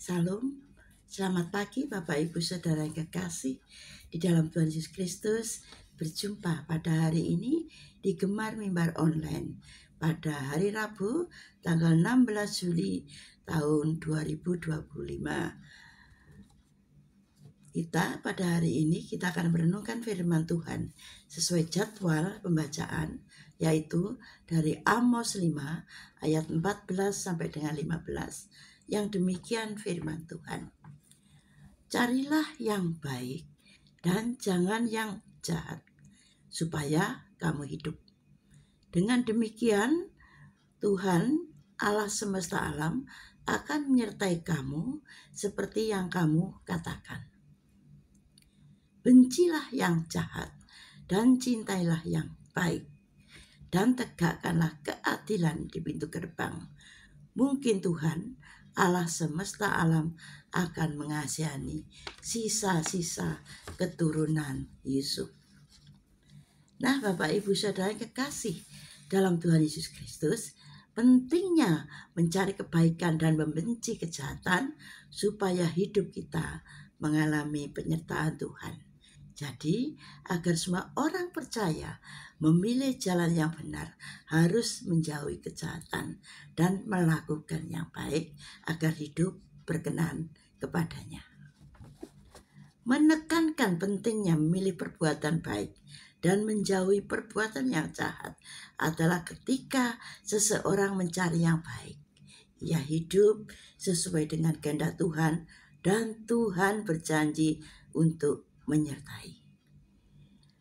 Salam, selamat pagi Bapak Ibu Saudara yang kekasih di dalam Tuhan Yesus Kristus. Berjumpa pada hari ini di Gemar Mimbar Online pada hari Rabu tanggal 16 Juli tahun 2025. Pada hari ini kita akan merenungkan firman Tuhan sesuai jadwal pembacaan, yaitu dari Amos 5 ayat 14 sampai dengan 15. Yang demikian firman Tuhan. Carilah yang baik dan jangan yang jahat, supaya kamu hidup. Dengan demikian, Tuhan Allah semesta alam akan menyertai kamu seperti yang kamu katakan. Bencilah yang jahat dan cintailah yang baik, dan tegakkanlah keadilan di pintu gerbang. Mungkin Tuhan Allah semesta alam akan mengasihani sisa-sisa keturunan Yusuf. Nah, Bapak Ibu Saudara yang kekasih dalam Tuhan Yesus Kristus, pentingnya mencari kebaikan dan membenci kejahatan supaya hidup kita mengalami penyertaan Tuhan. Jadi, agar semua orang percaya memilih jalan yang benar, harus menjauhi kejahatan dan melakukan yang baik agar hidup berkenan kepadanya. Menekankan pentingnya memilih perbuatan baik dan menjauhi perbuatan yang jahat adalah ketika seseorang mencari yang baik. Ia hidup sesuai dengan kehendak Tuhan dan Tuhan berjanji untuk menyertai.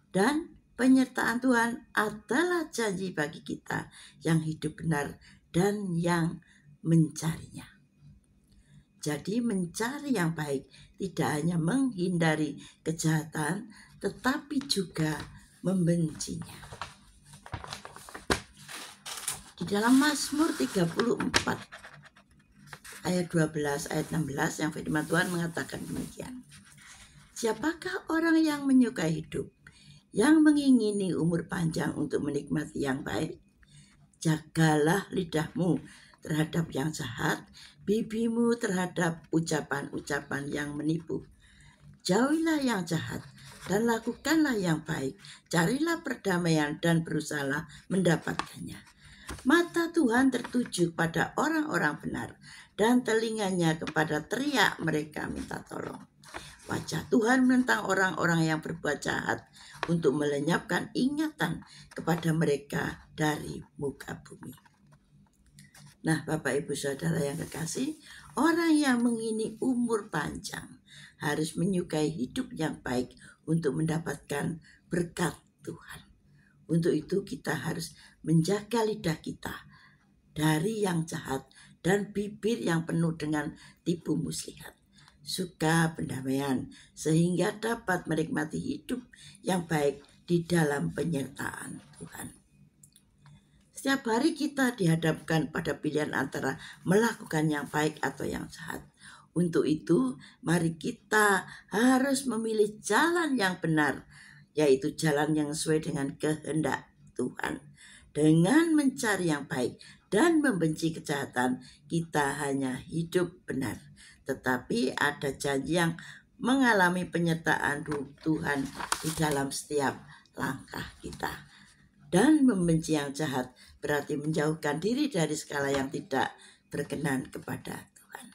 Dan penyertaan Tuhan adalah janji bagi kita yang hidup benar dan yang mencarinya. Jadi mencari yang baik tidak hanya menghindari kejahatan, tetapi juga membencinya. Di dalam Mazmur 34 ayat 12, ayat 16 yang firman Tuhan mengatakan demikian. Siapakah orang yang menyukai hidup, yang mengingini umur panjang untuk menikmati yang baik? Jagalah lidahmu terhadap yang jahat, bibimu terhadap ucapan-ucapan yang menipu. Jauhilah yang jahat dan lakukanlah yang baik. Carilah perdamaian dan berusahalah mendapatkannya. Mata Tuhan tertuju pada orang-orang benar dan telinganya kepada teriak mereka minta tolong. Wajah Tuhan menentang orang-orang yang berbuat jahat untuk melenyapkan ingatan kepada mereka dari muka bumi. Nah, Bapak Ibu Saudara yang kekasih, orang yang mengingini umur panjang harus menyukai hidup yang baik untuk mendapatkan berkat Tuhan. Untuk itu kita harus menjaga lidah kita dari yang jahat dan bibir yang penuh dengan tipu muslihat. Suka pendamaian sehingga dapat menikmati hidup yang baik di dalam penyertaan Tuhan. Setiap hari kita dihadapkan pada pilihan antara melakukan yang baik atau yang jahat. Untuk itu, mari kita harus memilih jalan yang benar, yaitu jalan yang sesuai dengan kehendak Tuhan. Dengan mencari yang baik dan membenci kejahatan, kita hanya hidup benar. Tetapi ada janji yang mengalami penyertaan Tuhan di dalam setiap langkah kita. Dan membenci yang jahat berarti menjauhkan diri dari segala yang tidak berkenan kepada Tuhan.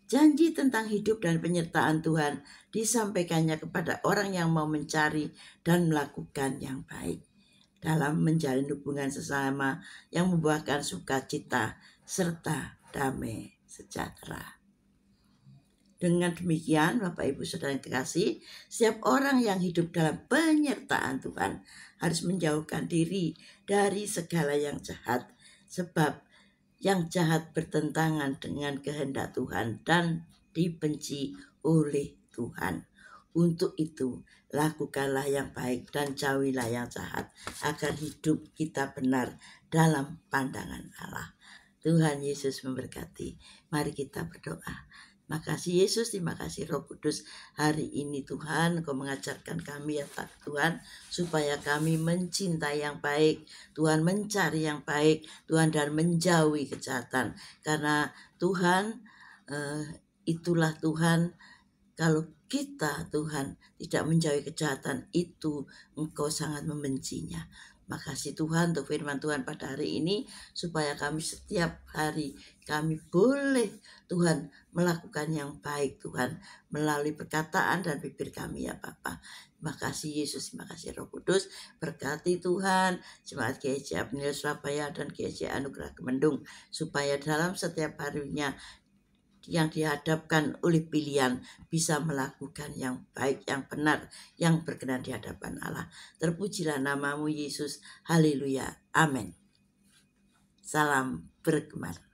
Janji tentang hidup dan penyertaan Tuhan disampaikannya kepada orang yang mau mencari dan melakukan yang baik dalam menjalin hubungan sesama yang membuahkan sukacita serta damai sejahtera. Dengan demikian, Bapak Ibu Saudara yang kekasih, setiap orang yang hidup dalam penyertaan Tuhan harus menjauhkan diri dari segala yang jahat, sebab yang jahat bertentangan dengan kehendak Tuhan dan dibenci oleh Tuhan. Untuk itu, lakukanlah yang baik dan jauhilah yang jahat, agar hidup kita benar dalam pandangan Allah. Tuhan Yesus memberkati. Mari kita berdoa. Makasih Yesus, terima kasih Roh Kudus. Hari ini Tuhan, Engkau mengajarkan kami ya Tuhan, supaya kami mencintai yang baik, Tuhan mencari yang baik, Tuhan, dan menjauhi kejahatan. Karena Tuhan, Itulah Tuhan, kalau kita Tuhan tidak menjauhi kejahatan itu, Engkau sangat membencinya. Makasih Tuhan untuk firman Tuhan pada hari ini, supaya kami setiap hari kami boleh Tuhan melakukan yang baik Tuhan, melalui perkataan dan bibir kami ya Bapa. Terima kasih Yesus, terima kasih Roh Kudus, berkati Tuhan jemaat GEJ Abnil Surabaya dan GEJ Anugerah Kemendung, supaya dalam setiap harinya yang dihadapkan oleh pilihan bisa melakukan yang baik, yang benar, yang berkenan di hadapan Allah. Terpujilah namamu Yesus. Haleluya. Amin. Salam bergema.